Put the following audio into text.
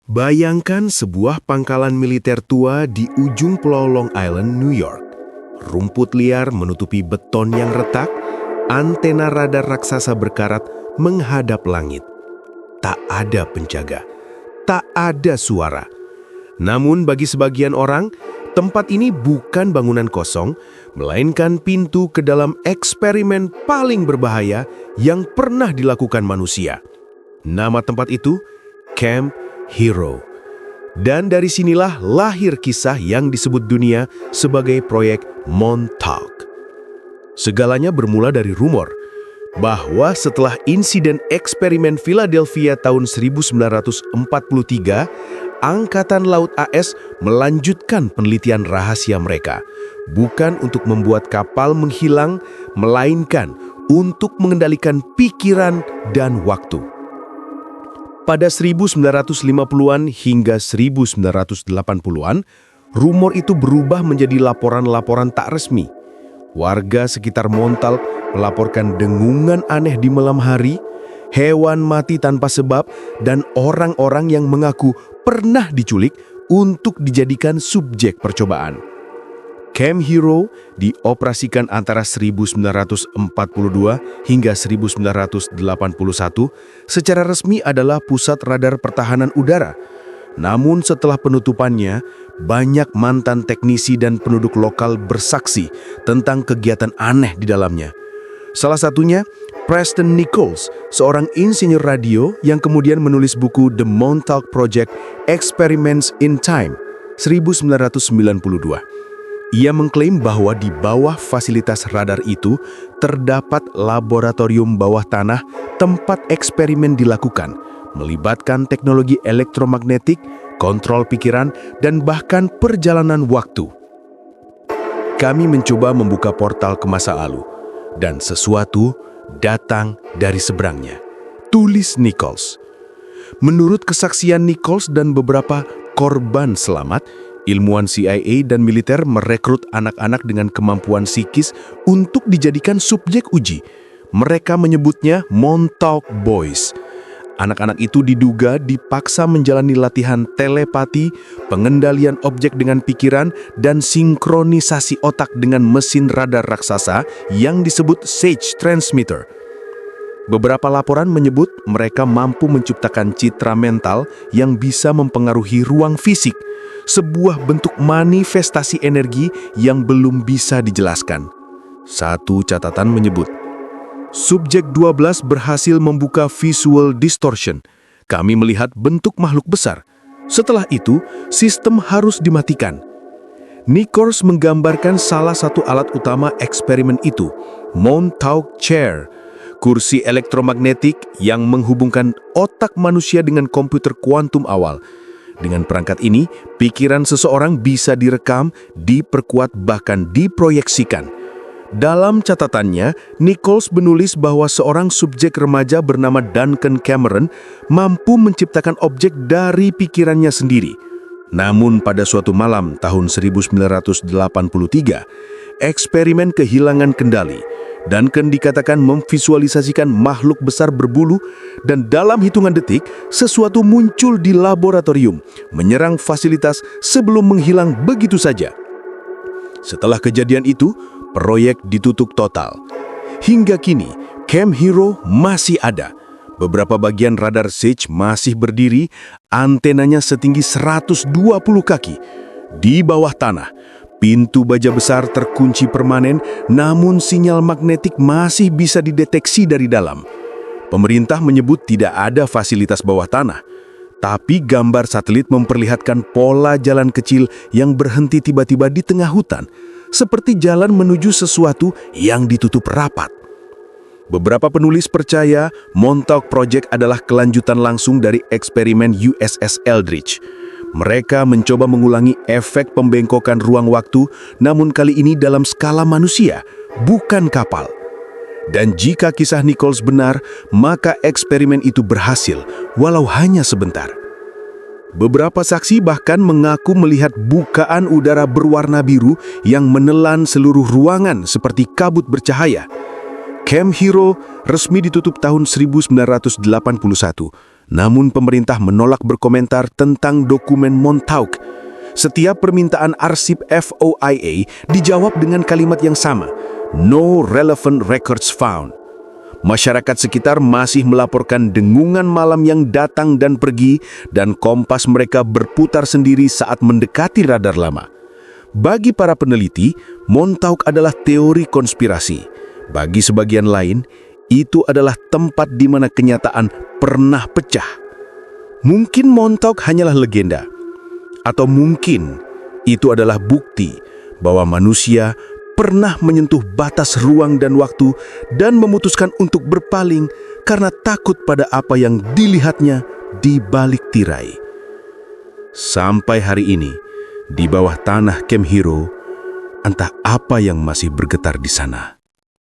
Bayangkan sebuah pangkalan militer tua di ujung Pulau Long Island, New York. Rumput liar menutupi beton yang retak, antena radar raksasa berkarat menghadap langit. Tak ada penjaga, tak ada suara. Namun bagi sebagian orang, tempat ini bukan bangunan kosong, melainkan pintu ke dalam eksperimen paling berbahaya yang pernah dilakukan manusia. Nama tempat itu, Camp Hero. Dan dari sinilah lahir kisah yang disebut dunia sebagai proyek Montauk. Segalanya bermula dari rumor bahwa setelah insiden eksperimen Philadelphia tahun 1943, Angkatan Laut AS melanjutkan penelitian rahasia mereka, bukan untuk membuat kapal menghilang, melainkan untuk mengendalikan pikiran dan waktu. Pada 1950-an hingga 1980-an, rumor itu berubah menjadi laporan-laporan tak resmi. Warga sekitar Montauk melaporkan dengungan aneh di malam hari, hewan mati tanpa sebab, dan orang-orang yang mengaku pernah diculik untuk dijadikan subjek percobaan. Camp Hero dioperasikan antara 1942 hingga 1981, secara resmi adalah pusat radar pertahanan udara. Namun setelah penutupannya, banyak mantan teknisi dan penduduk lokal bersaksi tentang kegiatan aneh di dalamnya. Salah satunya, Preston Nichols, seorang insinyur radio yang kemudian menulis buku The Montauk Project: Experiments in Time, 1992. Ia mengklaim bahwa di bawah fasilitas radar itu terdapat laboratorium bawah tanah tempat eksperimen dilakukan, melibatkan teknologi elektromagnetik, kontrol pikiran, dan bahkan perjalanan waktu. Kami mencoba membuka portal ke masa lalu, dan sesuatu datang dari seberangnya. Tulis Nichols. Menurut kesaksian Nichols dan beberapa korban selamat, ilmuwan CIA dan militer merekrut anak-anak dengan kemampuan psikis untuk dijadikan subjek uji. Mereka menyebutnya Montauk Boys. Anak-anak itu diduga dipaksa menjalani latihan telepati, pengendalian objek dengan pikiran, dan sinkronisasi otak dengan mesin radar raksasa yang disebut Sage Transmitter. Beberapa laporan menyebut mereka mampu menciptakan citra mental yang bisa mempengaruhi ruang fisik, sebuah bentuk manifestasi energi yang belum bisa dijelaskan. Satu catatan menyebut, subjek 12 berhasil membuka visual distortion. Kami melihat bentuk makhluk besar. Setelah itu, sistem harus dimatikan. Nichols menggambarkan salah satu alat utama eksperimen itu, Montauk Chair, kursi elektromagnetik yang menghubungkan otak manusia dengan komputer kuantum awal. Dengan perangkat ini, pikiran seseorang bisa direkam, diperkuat, bahkan diproyeksikan. Dalam catatannya, Nichols menulis bahwa seorang subjek remaja bernama Duncan Cameron mampu menciptakan objek dari pikirannya sendiri. Namun pada suatu malam tahun 1983, eksperimen kehilangan kendali. Duncan dikatakan memvisualisasikan makhluk besar berbulu, dan dalam hitungan detik, sesuatu muncul di laboratorium, menyerang fasilitas sebelum menghilang begitu saja. Setelah kejadian itu, proyek ditutup total. Hingga kini, Camp Hero masih ada. Beberapa bagian radar Sage masih berdiri, antenanya setinggi 120 kaki. Di bawah tanah, pintu baja besar terkunci permanen, namun sinyal magnetik masih bisa dideteksi dari dalam. Pemerintah menyebut tidak ada fasilitas bawah tanah, tapi gambar satelit memperlihatkan pola jalan kecil yang berhenti tiba-tiba di tengah hutan, seperti jalan menuju sesuatu yang ditutup rapat. Beberapa penulis percaya Montauk Project adalah kelanjutan langsung dari eksperimen USS Eldridge. Mereka mencoba mengulangi efek pembengkokan ruang waktu, namun kali ini dalam skala manusia, bukan kapal. Dan jika kisah Nichols benar, maka eksperimen itu berhasil, walau hanya sebentar. Beberapa saksi bahkan mengaku melihat bukaan udara berwarna biru yang menelan seluruh ruangan seperti kabut bercahaya. Camp Hero resmi ditutup tahun 1981. Namun pemerintah menolak berkomentar tentang dokumen Montauk. Setiap permintaan arsip FOIA dijawab dengan kalimat yang sama, "No relevant records found." Masyarakat sekitar masih melaporkan dengungan malam yang datang dan pergi, dan kompas mereka berputar sendiri saat mendekati radar lama. Bagi para peneliti, Montauk adalah teori konspirasi. Bagi sebagian lain, itu adalah tempat di mana kenyataan pernah pecah. Mungkin Montauk hanyalah legenda, atau mungkin itu adalah bukti bahwa manusia pernah menyentuh batas ruang dan waktu dan memutuskan untuk berpaling karena takut pada apa yang dilihatnya di balik tirai. Sampai hari ini, di bawah tanah Camp Hero, entah apa yang masih bergetar di sana.